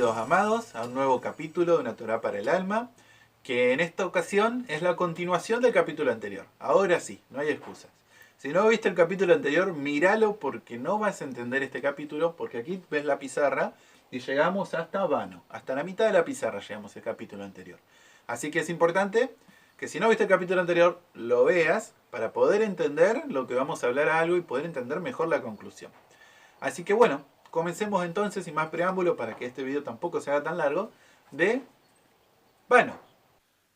bienvenidos amados a un nuevo capítulo de Una Torá para el Alma, que en esta ocasión es la continuación del capítulo anterior. Ahora sí, no hay excusas. Si no viste el capítulo anterior, míralo porque no vas a entender este capítulo, porque aquí ves la pizarra y llegamos hasta Vano. Hasta la mitad de la pizarra llegamos el capítulo anterior. Así que es importante que si no viste el capítulo anterior, lo veas para poder entender lo que vamos a hablar algo y poder entender mejor la conclusión. Así que bueno, comencemos entonces, sin más preámbulo, para que este video tampoco se haga tan largo, de Vano.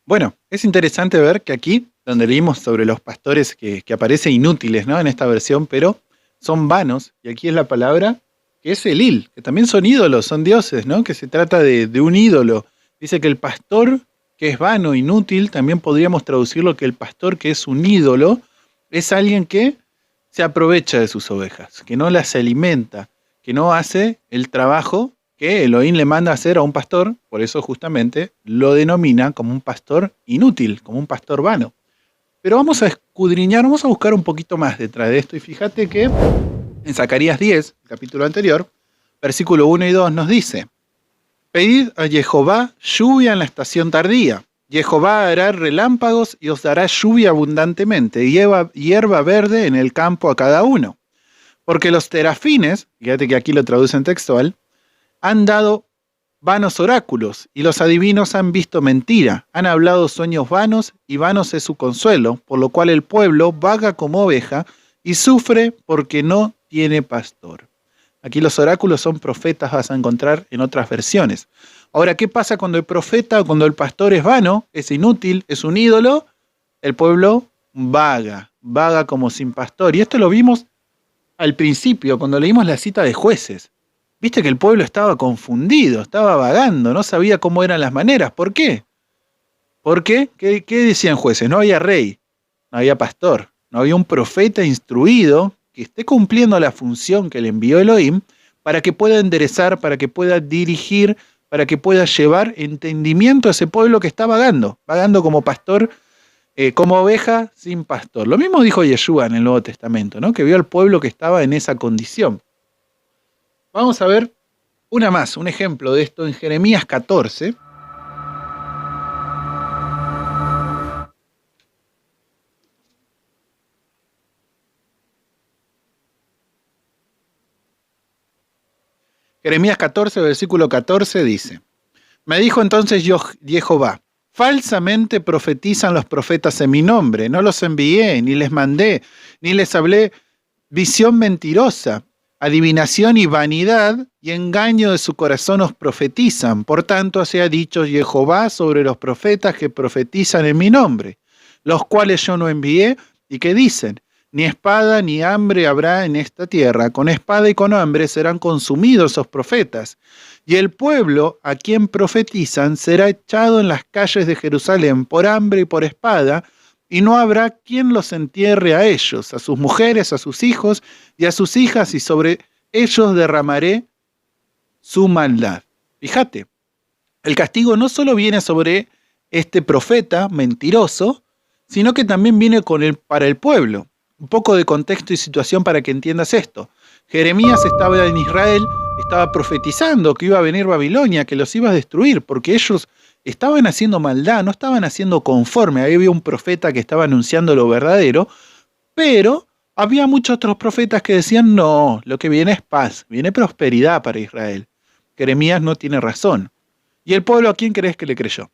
Bueno, es interesante ver que aquí, donde leímos sobre los pastores que aparecen inútiles, ¿no?, en esta versión, pero son vanos, y aquí es la palabra que es Elil, que también son ídolos, son dioses, ¿no?, que se trata de un ídolo. Dice que el pastor que es vano, inútil, también podríamos traducirlo que el pastor que es un ídolo, es alguien que se aprovecha de sus ovejas, que no las alimenta, que no hace el trabajo que Elohim le manda a hacer a un pastor, por eso justamente lo denomina como un pastor inútil, como un pastor vano. Pero vamos a escudriñar, vamos a buscar un poquito más detrás de esto, y fíjate que en Zacarías 10, el capítulo anterior, versículo 1 y 2 nos dice: pedid a Jehová lluvia en la estación tardía. Jehová hará relámpagos y os dará lluvia abundantemente, y hierba verde en el campo a cada uno. Porque los terafines, fíjate que aquí lo traducen textual, han dado vanos oráculos, y los adivinos han visto mentira, han hablado sueños vanos, y vanos es su consuelo, por lo cual el pueblo vaga como oveja, y sufre porque no tiene pastor. Aquí los oráculos son profetas, vas a encontrar en otras versiones. Ahora, ¿qué pasa cuando el profeta o cuando el pastor es vano, es inútil, es un ídolo? El pueblo vaga como sin pastor. Y esto lo vimos al principio, cuando leímos la cita de Jueces. Viste que el pueblo estaba confundido, estaba vagando, no sabía cómo eran las maneras. ¿Por qué? ¿Por qué? ¿Qué decían Jueces? No había rey, no había pastor, no había un profeta instruido que esté cumpliendo la función que le envió Elohim para que pueda enderezar, para que pueda dirigir, para que pueda llevar entendimiento a ese pueblo que está vagando como pastor, como oveja sin pastor. Lo mismo dijo Yeshua en el Nuevo Testamento, ¿no?, que vio al pueblo que estaba en esa condición. Vamos a ver una más, un ejemplo de esto en Jeremías 14. Jeremías 14, versículo 14 dice: me dijo entonces Jehová, falsamente profetizan los profetas en mi nombre, no los envié, ni les mandé, ni les hablé visión mentirosa, adivinación y vanidad y engaño de su corazón os profetizan. Por tanto, así ha dicho Jehová sobre los profetas que profetizan en mi nombre, los cuales yo no envié, y que dicen: ni espada ni hambre habrá en esta tierra, con espada y con hambre serán consumidos esos profetas. Y el pueblo a quien profetizan será echado en las calles de Jerusalén por hambre y por espada, y no habrá quien los entierre a ellos, a sus mujeres, a sus hijos y a sus hijas, y sobre ellos derramaré su maldad. Fíjate, el castigo no solo viene sobre este profeta mentiroso, sino que también viene para el pueblo. Un poco de contexto y situación para que entiendas esto. Jeremías estaba en Israel, estaba profetizando que iba a venir Babilonia, que los iba a destruir, porque ellos estaban haciendo maldad, no estaban haciendo conforme. Ahí había un profeta que estaba anunciando lo verdadero, pero había muchos otros profetas que decían: no, lo que viene es paz, viene prosperidad para Israel. Jeremías no tiene razón. ¿Y el pueblo a quién crees que le creyó?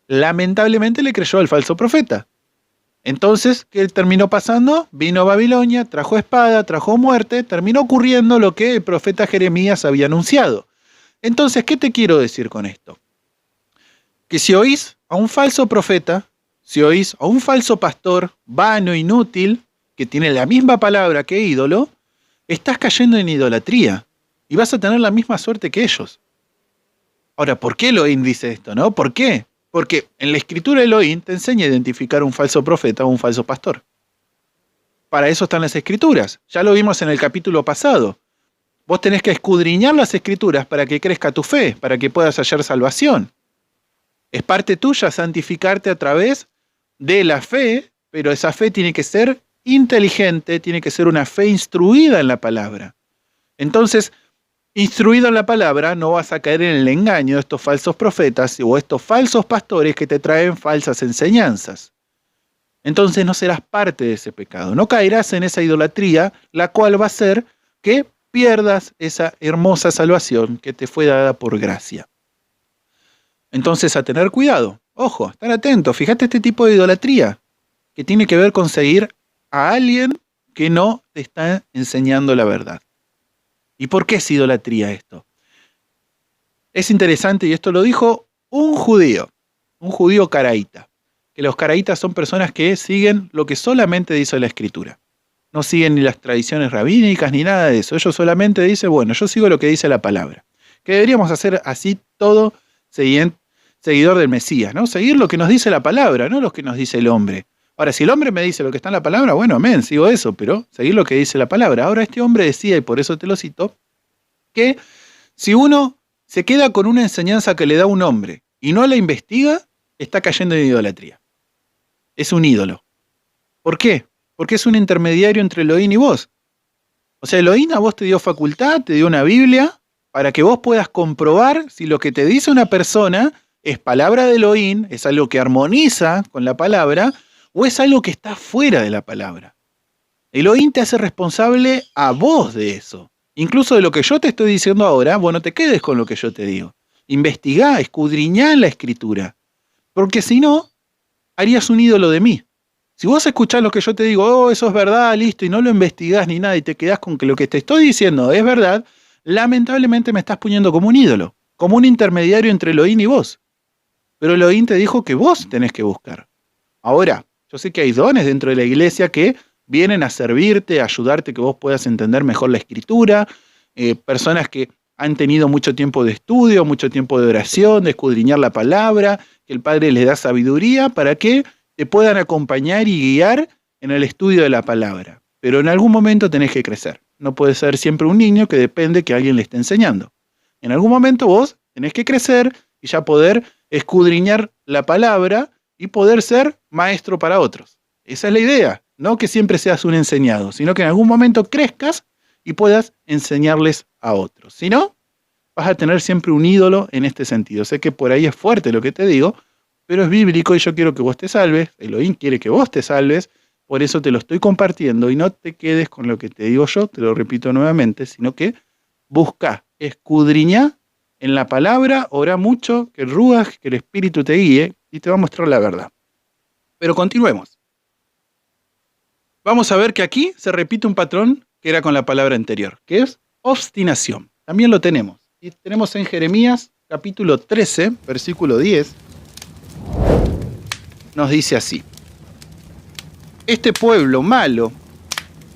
Lamentablemente le creyó al falso profeta. Entonces, ¿qué terminó pasando? Vino Babilonia, trajo espada, trajo muerte, terminó ocurriendo lo que el profeta Jeremías había anunciado. Entonces, ¿qué te quiero decir con esto? Que si oís a un falso profeta, si oís a un falso pastor, vano, inútil, que tiene la misma palabra que ídolo, estás cayendo en idolatría y vas a tener la misma suerte que ellos. Ahora, ¿por qué Elohim dice esto, no? ¿Por qué? Porque en la escritura Elohim te enseña a identificar un falso profeta o un falso pastor. Para eso están las escrituras. Ya lo vimos en el capítulo pasado. Vos tenés que escudriñar las escrituras para que crezca tu fe, para que puedas hallar salvación. Es parte tuya santificarte a través de la fe, pero esa fe tiene que ser inteligente, tiene que ser una fe instruida en la palabra. Entonces, Instruido en la palabra, no vas a caer en el engaño de estos falsos profetas o estos falsos pastores que te traen falsas enseñanzas. Entonces no serás parte de ese pecado. No caerás en esa idolatría, la cual va a hacer que pierdas esa hermosa salvación que te fue dada por gracia. Entonces, a tener cuidado. Ojo, estar atento. Fíjate este tipo de idolatría que tiene que ver con seguir a alguien que no te está enseñando la verdad. ¿Y por qué es idolatría esto? Es interesante, y esto lo dijo un judío caraíta, que los caraítas son personas que siguen lo que solamente dice la Escritura. No siguen ni las tradiciones rabínicas ni nada de eso. Ellos solamente dicen, bueno, yo sigo lo que dice la palabra. Que deberíamos hacer así todo seguidor del Mesías, ¿no? Seguir lo que nos dice la palabra, no lo que nos dice el hombre. Ahora, si el hombre me dice lo que está en la palabra, bueno, amén, sigo eso, pero seguir lo que dice la palabra. Ahora, este hombre decía, y por eso te lo cito, que si uno se queda con una enseñanza que le da un hombre y no la investiga, está cayendo en idolatría. Es un ídolo. ¿Por qué? Porque es un intermediario entre Elohim y vos. O sea, Elohim a vos te dio facultad, te dio una Biblia, para que vos puedas comprobar si lo que te dice una persona es palabra de Elohim, es algo que armoniza con la palabra, o es algo que está fuera de la palabra. Elohim te hace responsable a vos de eso. Incluso de lo que yo te estoy diciendo ahora, vos no te quedes con lo que yo te digo. Investigá, escudriñá la Escritura. Porque si no, harías un ídolo de mí. Si vos escuchás lo que yo te digo, oh, eso es verdad, listo, y no lo investigás ni nada, y te quedás con que lo que te estoy diciendo es verdad, lamentablemente me estás poniendo como un ídolo, como un intermediario entre Elohim y vos. Pero Elohim te dijo que vos tenés que buscar. Ahora, yo sé que hay dones dentro de la iglesia que vienen a servirte, a ayudarte que vos puedas entender mejor la Escritura, personas que han tenido mucho tiempo de estudio, mucho tiempo de oración, de escudriñar la palabra, que el Padre les da sabiduría para que te puedan acompañar y guiar en el estudio de la palabra. Pero en algún momento tenés que crecer. No puedes ser siempre un niño que depende que alguien le esté enseñando. En algún momento vos tenés que crecer y ya poder escudriñar la palabra y poder ser maestro para otros. Esa es la idea. No que siempre seas un enseñado, sino que en algún momento crezcas y puedas enseñarles a otros. Si no, vas a tener siempre un ídolo en este sentido. Sé que por ahí es fuerte lo que te digo, pero es bíblico y yo quiero que vos te salves. Elohim quiere que vos te salves. Por eso te lo estoy compartiendo y no te quedes con lo que te digo yo, te lo repito nuevamente, sino que busca, escudriñá en la palabra, orá mucho, que el Ruach, que el Espíritu te guíe y te va a mostrar la verdad. Pero continuemos. Vamos a ver que aquí se repite un patrón que era con la palabra anterior, que es obstinación. También lo tenemos. Y tenemos en Jeremías capítulo 13, versículo 10, nos dice así. Este pueblo malo,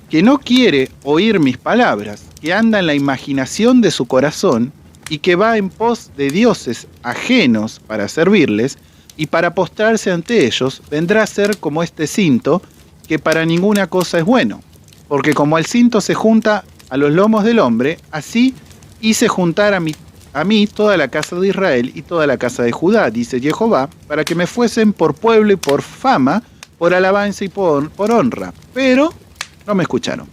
que no quiere oír mis palabras, que anda en la imaginación de su corazón y que va en pos de dioses ajenos para servirles y para postrarse ante ellos, vendrá a ser como este cinto, que para ninguna cosa es bueno. Porque como el cinto se junta a los lomos del hombre, así hice juntar a mí toda la casa de Israel y toda la casa de Judá, dice Jehová, para que me fuesen por pueblo y por fama, por alabanza y por honra. Pero no me escucharon.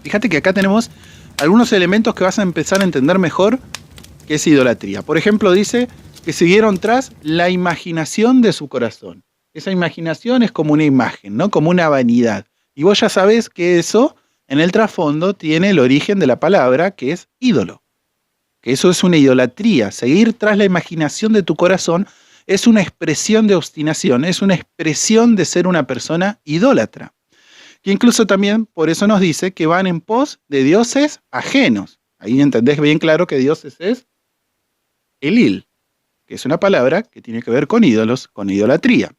Fíjate que acá tenemos algunos elementos que vas a empezar a entender mejor que es idolatría. Por ejemplo, dice que siguieron tras la imaginación de su corazón. Esa imaginación es como una imagen, ¿no? Como una vanidad. Y vos ya sabés que eso, en el trasfondo, tiene el origen de la palabra, que es ídolo. Que eso es una idolatría. Seguir tras la imaginación de tu corazón es una expresión de obstinación, es una expresión de ser una persona idólatra. Que incluso también por eso nos dice que van en pos de dioses ajenos. Ahí entendés bien claro que dioses es Elil, que es una palabra que tiene que ver con ídolos, con idolatría.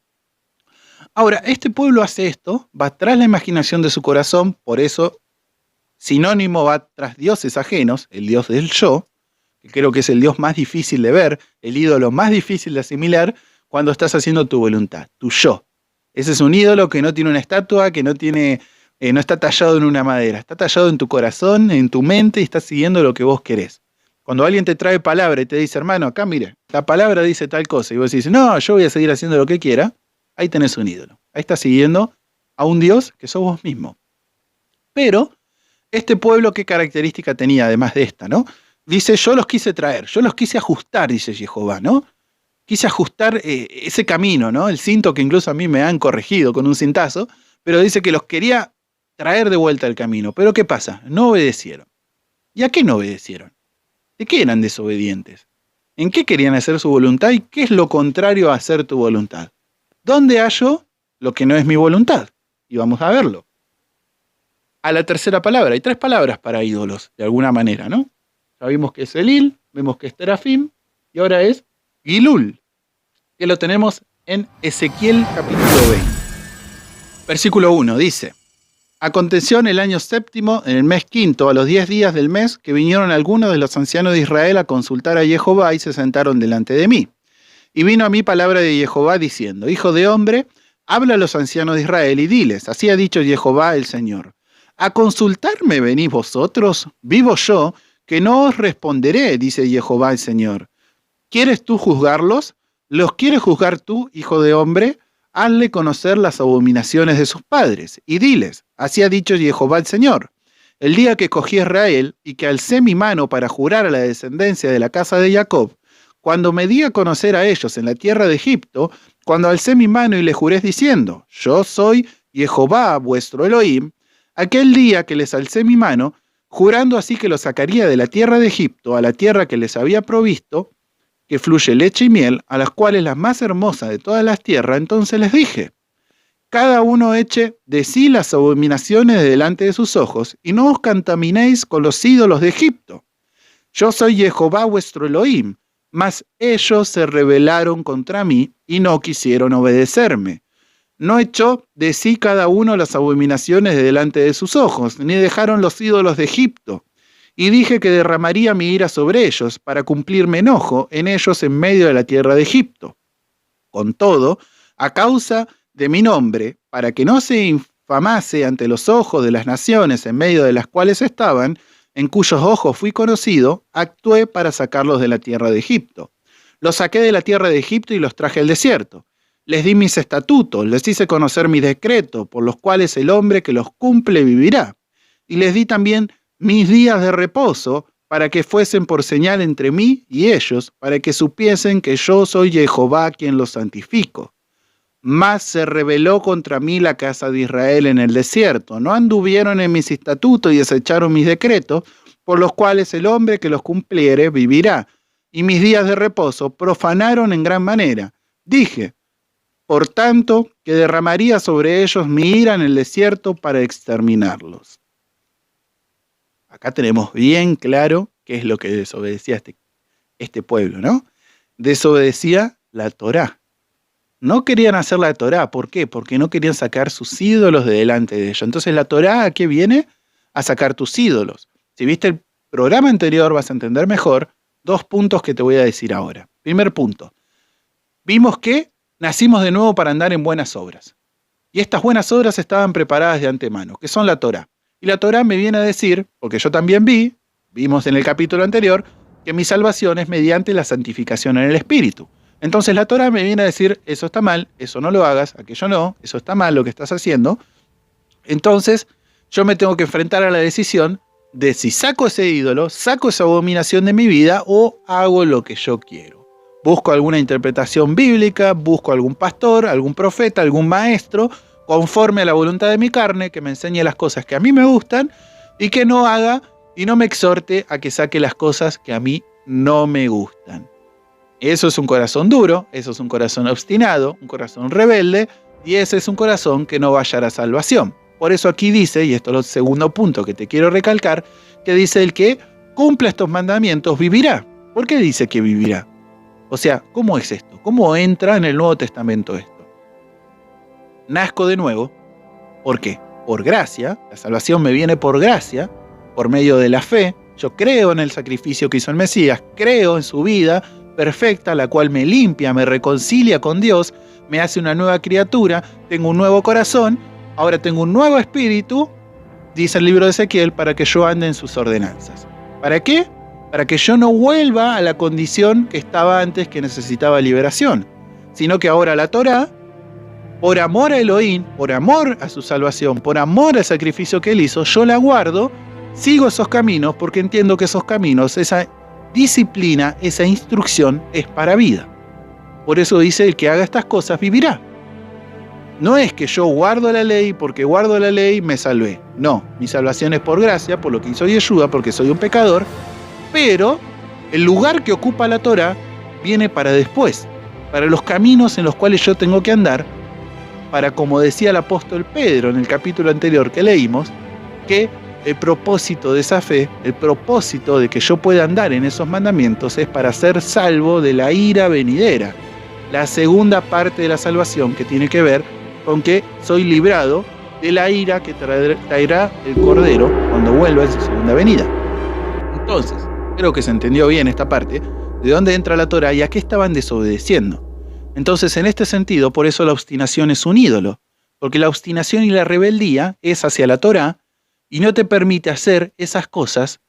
Ahora, este pueblo hace esto, va tras la imaginación de su corazón, por eso sinónimo va tras dioses ajenos, el dios del yo, que creo que es el dios más difícil de ver, el ídolo más difícil de asimilar cuando estás haciendo tu voluntad, tu yo. Ese es un ídolo que no tiene una estatua, que no está tallado en una madera, está tallado en tu corazón, en tu mente y está siguiendo lo que vos querés. Cuando alguien te trae palabra y te dice, hermano, acá mire, la palabra dice tal cosa, y vos decís, no, yo voy a seguir haciendo lo que quiera, ahí tenés un ídolo. Ahí estás siguiendo a un Dios que sos vos mismo. Pero, este pueblo, ¿qué característica tenía además de esta, no? dice, yo los quise traer, yo los quise ajustar, dice Jehová, ¿no? Quise ajustar ese camino, ¿no? El cinto que incluso a mí me han corregido con un cintazo, pero dice que los quería traer de vuelta al camino. Pero ¿qué pasa? No obedecieron. ¿Y a qué no obedecieron? ¿De qué eran desobedientes? ¿En qué querían hacer su voluntad y qué es lo contrario a hacer tu voluntad? ¿Dónde hallo lo que no es mi voluntad? Y vamos a verlo. A la tercera palabra. Hay 3 palabras para ídolos, de alguna manera, ¿no? Ya vimos que es Elil, vemos que es Terafim, y ahora es Gilul, que lo tenemos en Ezequiel capítulo 20. Versículo 1 dice: Aconteció en el año 7º, en el mes 5º, a los 10 días del mes, que vinieron algunos de los ancianos de Israel a consultar a Jehová y se sentaron delante de mí. Y vino a mí palabra de Jehová diciendo: Hijo de hombre, habla a los ancianos de Israel y diles: Así ha dicho Jehová el Señor. ¿A consultarme venís vosotros? Vivo yo, que no os responderé, dice Jehová el Señor. ¿Quieres tú juzgarlos? ¿Los quieres juzgar tú, hijo de hombre? Hazle conocer las abominaciones de sus padres, y diles: Así ha dicho Jehová el Señor. El día que cogí a Israel, y que alcé mi mano para jurar a la descendencia de la casa de Jacob, cuando me di a conocer a ellos en la tierra de Egipto, cuando alcé mi mano y les juré diciendo: Yo soy Jehová vuestro Elohim, aquel día que les alcé mi mano, jurando así que los sacaría de la tierra de Egipto a la tierra que les había provisto, que fluye leche y miel, a las cuales las más hermosas de todas las tierras, entonces les dije: cada uno eche de sí las abominaciones de delante de sus ojos, y no os contaminéis con los ídolos de Egipto. Yo soy Jehová vuestro Elohim, mas ellos se rebelaron contra mí y no quisieron obedecerme. No echó de sí cada uno las abominaciones de delante de sus ojos, ni dejaron los ídolos de Egipto. Y dije que derramaría mi ira sobre ellos, para cumplir mi enojo en ellos en medio de la tierra de Egipto. Con todo, a causa de mi nombre, para que no se infamase ante los ojos de las naciones en medio de las cuales estaban, en cuyos ojos fui conocido, actué para sacarlos de la tierra de Egipto. Los saqué de la tierra de Egipto y los traje al desierto. Les di mis estatutos, les hice conocer mis decretos, por los cuales el hombre que los cumple vivirá. Y les di también mis días de reposo, para que fuesen por señal entre mí y ellos, para que supiesen que yo soy Jehová quien los santifico. Mas se rebeló contra mí la casa de Israel en el desierto. No anduvieron en mis estatutos y desecharon mis decretos, por los cuales el hombre que los cumpliere vivirá. Y mis días de reposo profanaron en gran manera. Dije, por tanto, que derramaría sobre ellos mi ira en el desierto para exterminarlos. Acá tenemos bien claro qué es lo que desobedecía este pueblo, ¿no? Desobedecía la Torá. No querían hacer la Torá. ¿Por qué? Porque no querían sacar sus ídolos de delante de ellos. Entonces la Torá, ¿a qué viene? A sacar tus ídolos. Si viste el programa anterior vas a entender mejor 2 puntos que te voy a decir ahora. Primer punto. Vimos que nacimos de nuevo para andar en buenas obras. Y estas buenas obras estaban preparadas de antemano, que son la Torá. Y la Torá me viene a decir, porque yo también vimos en el capítulo anterior, que mi salvación es mediante la santificación en el Espíritu. Entonces la Torá me viene a decir, eso está mal, eso no lo hagas, aquello no, eso está mal lo que estás haciendo. Entonces yo me tengo que enfrentar a la decisión de si saco ese ídolo, saco esa abominación de mi vida o hago lo que yo quiero. Busco alguna interpretación bíblica, busco algún pastor, algún profeta, algún maestro, conforme a la voluntad de mi carne, que me enseñe las cosas que a mí me gustan y que no haga y no me exhorte a que saque las cosas que a mí no me gustan. Eso es un corazón duro, eso es un corazón obstinado, un corazón rebelde, y ese es un corazón que no va a hallar a salvación. Por eso aquí dice, y esto es el segundo punto que te quiero recalcar, que dice el que cumpla estos mandamientos vivirá. ¿Por qué dice que vivirá? O sea, ¿cómo es esto? ¿Cómo entra en el Nuevo Testamento esto? Nazco de nuevo. ¿Por qué? Por gracia. La salvación me viene por gracia, por medio de la fe. Yo creo en el sacrificio que hizo el Mesías, creo en su vida perfecta, la cual me limpia, me reconcilia con Dios, me hace una nueva criatura, tengo un nuevo corazón, ahora tengo un nuevo espíritu, dice el libro de Ezequiel, para que yo ande en sus ordenanzas. ¿Para qué? Para que yo no vuelva a la condición que estaba antes, que necesitaba liberación, sino que ahora la Torá, por amor a Elohim, por amor a su salvación, por amor al sacrificio que él hizo, yo la guardo sigo esos caminos porque entiendo que esos caminos, esa disciplina, esa instrucción es para vida. Por eso dice, el que haga estas cosas vivirá. No es que yo guardo la ley, porque guardo la ley me salvé. No, mi salvación es por gracia, por lo que hizo Yeshua, porque soy un pecador, pero el lugar que ocupa la Torá viene para después, para los caminos en los cuales yo tengo que andar, para, como decía el apóstol Pedro en el capítulo anterior que leímos, que el propósito de esa fe, el propósito de que yo pueda andar en esos mandamientos es para ser salvo de la ira venidera. La segunda parte de la salvación que tiene que ver con que soy librado de la ira que traerá el Cordero cuando vuelva en su segunda venida. Entonces, creo que se entendió bien esta parte, de dónde entra la Torá y a qué estaban desobedeciendo. Entonces, en este sentido, por eso la obstinación es un ídolo, porque la obstinación y la rebeldía es hacia la Torá y no te permite hacer esas cosas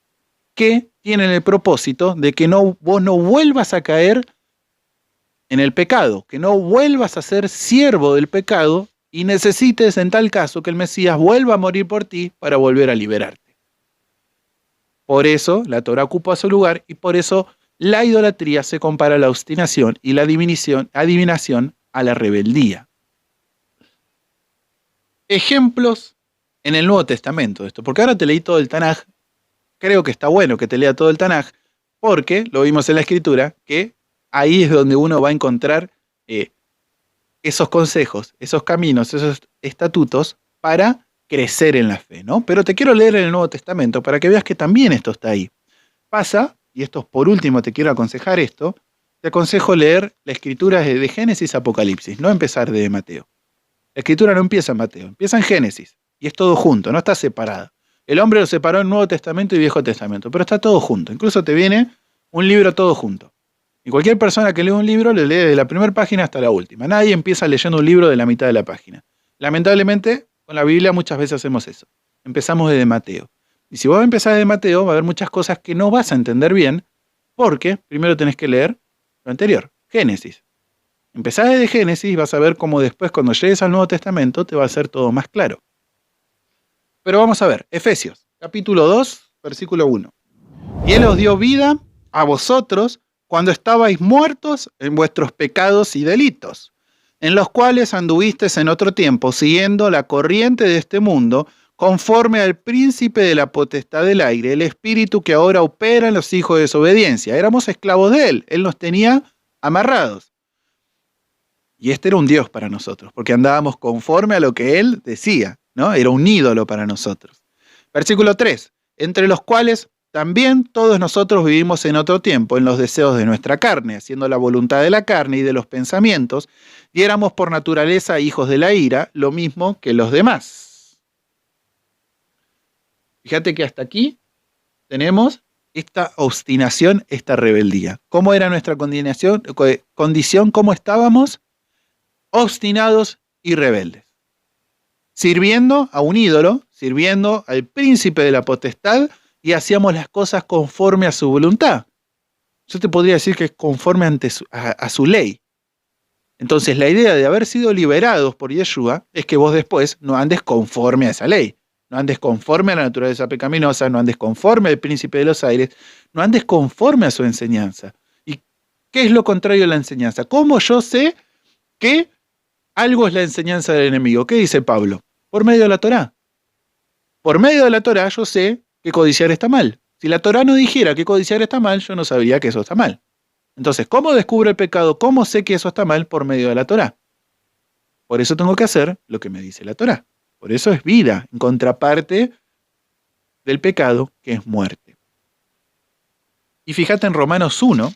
que tienen el propósito de que vos no vuelvas a caer en el pecado, que no vuelvas a ser siervo del pecado y necesites en tal caso que el Mesías vuelva a morir por ti para volver a liberarte. Por eso la Torá ocupa su lugar y por eso la idolatría se compara a la obstinación y la adivinación a la rebeldía. Ejemplos en el Nuevo Testamento de esto, porque ahora te leí todo el Tanaj, creo que está bueno que te lea todo el Tanaj, porque lo vimos en la Escritura, que ahí es donde uno va a encontrar esos consejos, esos caminos, esos estatutos para crecer en la fe, ¿no? Pero te quiero leer en el Nuevo Testamento para que veas que también esto está ahí. Pasa, y esto por último te quiero aconsejar esto, te aconsejo leer la Escritura de Génesis a Apocalipsis, no empezar de Mateo. La Escritura no empieza en Mateo, empieza en Génesis, y es todo junto, no está separado. El hombre lo separó en Nuevo Testamento y Viejo Testamento, pero está todo junto, incluso te viene un libro todo junto. Y cualquier persona que lee un libro lo lee de la primera página hasta la última. Nadie empieza leyendo un libro de la mitad de la página. Lamentablemente, con la Biblia muchas veces hacemos eso. Empezamos desde Mateo. Y si vos empezás desde Mateo, va a haber muchas cosas que no vas a entender bien, porque primero tenés que leer lo anterior, Génesis. Empezás desde Génesis y vas a ver cómo después, cuando llegues al Nuevo Testamento, te va a ser todo más claro. Pero vamos a ver, Efesios, capítulo 2, versículo 1. Y Él os dio vida a vosotros cuando estabais muertos en vuestros pecados y delitos, en los cuales anduvisteis en otro tiempo, siguiendo la corriente de este mundo, conforme al príncipe de la potestad del aire, el espíritu que ahora opera en los hijos de desobediencia. Éramos esclavos de Él nos tenía amarrados. Y este era un Dios para nosotros, porque andábamos conforme a lo que Él decía, ¿no? Era un ídolo para nosotros. Versículo 3, entre los cuales también todos nosotros vivimos en otro tiempo, en los deseos de nuestra carne, haciendo la voluntad de la carne y de los pensamientos, y éramos por naturaleza hijos de la ira, lo mismo que los demás. Fíjate que hasta aquí tenemos esta obstinación, esta rebeldía. ¿Cómo era nuestra condición? ¿Cómo estábamos? Obstinados y rebeldes. Sirviendo a un ídolo, sirviendo al príncipe de la potestad, y hacíamos las cosas conforme a su voluntad. Yo te podría decir que es conforme a su ley. Entonces la idea de haber sido liberados por Yeshua es que vos después no andes conforme a esa ley, no andes conforme a la naturaleza pecaminosa, no andes conforme al príncipe de los aires, no andes conforme a su enseñanza. ¿Y qué es lo contrario a la enseñanza? ¿Cómo yo sé que algo es la enseñanza del enemigo? ¿Qué dice Pablo? Por medio de la Torá. Por medio de la Torá yo sé que codiciar está mal. Si la Torá no dijera que codiciar está mal, yo no sabría que eso está mal. Entonces, ¿cómo descubro el pecado? ¿Cómo sé que eso está mal? Por medio de la Torá. Por eso tengo que hacer lo que me dice la Torá. Por eso es vida, en contraparte del pecado, que es muerte. Y fíjate en Romanos 1,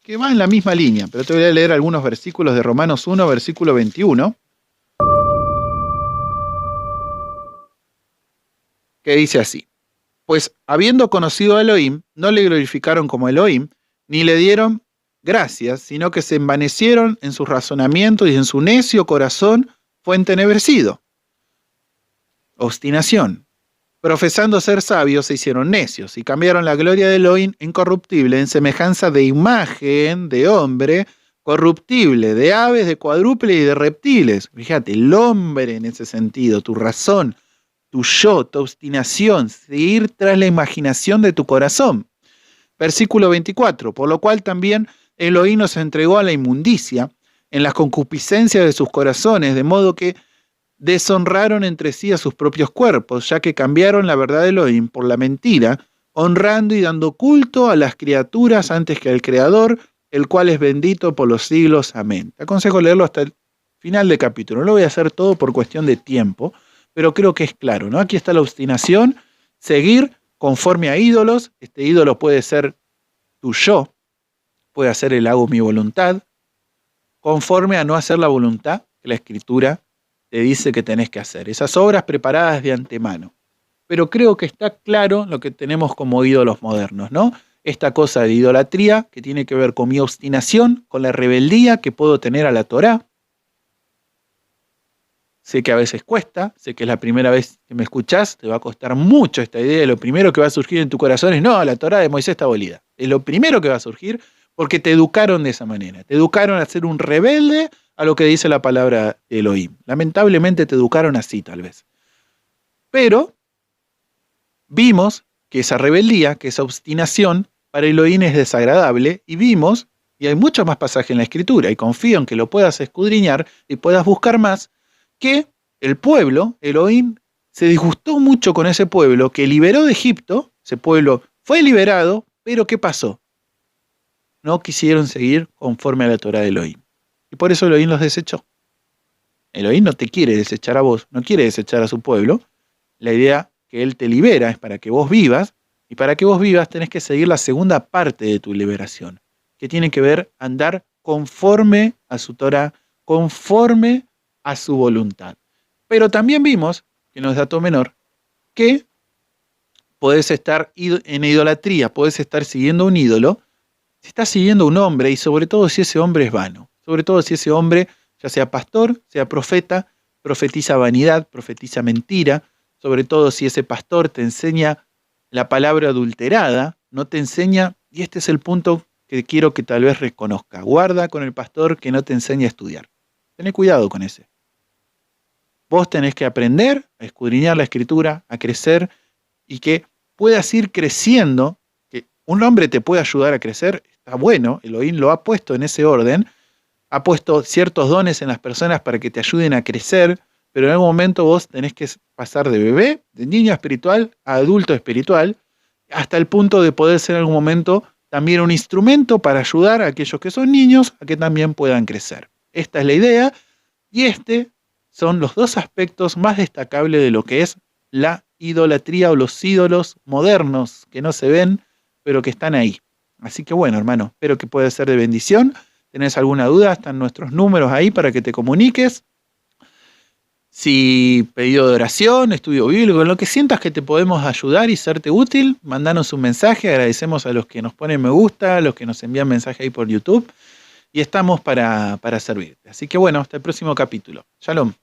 que va en la misma línea, pero te voy a leer algunos versículos de Romanos 1, versículo 21, que dice así: pues habiendo conocido a Elohim, no le glorificaron como Elohim, ni le dieron gracias, sino que se envanecieron en sus razonamientos y en su necio corazón fue entenebrecido. Obstinación. Profesando ser sabios, se hicieron necios y cambiaron la gloria de Elohim incorruptible en semejanza de imagen de hombre corruptible, de aves, de cuadrúpedes y de reptiles. Fíjate, el hombre en ese sentido, tu razón, tu yo, tu obstinación, seguir tras la imaginación de tu corazón. Versículo 24, por lo cual también Elohim nos entregó a la inmundicia en las concupiscencias de sus corazones, de modo que deshonraron entre sí a sus propios cuerpos, ya que cambiaron la verdad de Elohim por la mentira, honrando y dando culto a las criaturas antes que al Creador, el cual es bendito por los siglos. Amén. Te aconsejo leerlo hasta el final del capítulo. No lo voy a hacer todo por cuestión de tiempo, pero creo que es claro, ¿no? Aquí está la obstinación, seguir conforme a ídolos. Este ídolo puede ser tu yo, puede ser el hago mi voluntad, conforme a no hacer la voluntad que la Escritura te dice que tenés que hacer. Esas obras preparadas de antemano. Pero creo que está claro lo que tenemos como ídolos modernos, ¿no? Esta cosa de idolatría que tiene que ver con mi obstinación, con la rebeldía que puedo tener a la Torá. Sé que a veces cuesta, sé que es la primera vez que me escuchás, te va a costar mucho esta idea, de lo primero que va a surgir en tu corazón es, no, la Torá de Moisés está abolida. Es lo primero que va a surgir porque te educaron de esa manera. Te educaron a ser un rebelde a lo que dice la palabra de Elohim. Lamentablemente te educaron así, tal vez. Pero vimos que esa rebeldía, que esa obstinación, para Elohim es desagradable, y vimos, y hay muchos más pasajes en la Escritura, y confío en que lo puedas escudriñar y puedas buscar más, que el pueblo, Elohim, se disgustó mucho con ese pueblo que liberó de Egipto. Ese pueblo fue liberado, pero ¿qué pasó? No quisieron seguir conforme a la Torá de Elohim. Y por eso Elohim los desechó. Elohim no te quiere desechar a vos, no quiere desechar a su pueblo. La idea que Él te libera es para que vos vivas, y para que vos vivas tenés que seguir la segunda parte de tu liberación, que tiene que ver andar conforme a su Torá, conforme a su voluntad. Pero también vimos, que no es dato menor, que podés estar en idolatría, podés estar siguiendo un ídolo, si estás siguiendo un hombre, y sobre todo si ese hombre es vano, sobre todo si ese hombre, ya sea pastor, sea profeta, profetiza vanidad, profetiza mentira, sobre todo si ese pastor te enseña la palabra adulterada, no te enseña, y este es el punto que quiero que tal vez reconozca, guarda con el pastor que no te enseña a estudiar. Tené cuidado con ese. Vos tenés que aprender a escudriñar la Escritura, a crecer, y que puedas ir creciendo, que un hombre te puede ayudar a crecer, está bueno, Elohim lo ha puesto en ese orden, ha puesto ciertos dones en las personas para que te ayuden a crecer, pero en algún momento vos tenés que pasar de bebé, de niño espiritual a adulto espiritual, hasta el punto de poder ser en algún momento también un instrumento para ayudar a aquellos que son niños a que también puedan crecer. Esta es la idea, y son los dos aspectos más destacables de lo que es la idolatría o los ídolos modernos que no se ven, pero que están ahí. Así que bueno, hermano, espero que pueda ser de bendición. ¿Tenés alguna duda? Están nuestros números ahí para que te comuniques. Si pedido de oración, estudio bíblico, en lo que sientas que te podemos ayudar y serte útil, mandanos un mensaje. Agradecemos a los que nos ponen me gusta, a los que nos envían mensaje ahí por YouTube. Y estamos para servirte. Así que bueno, hasta el próximo capítulo. Shalom.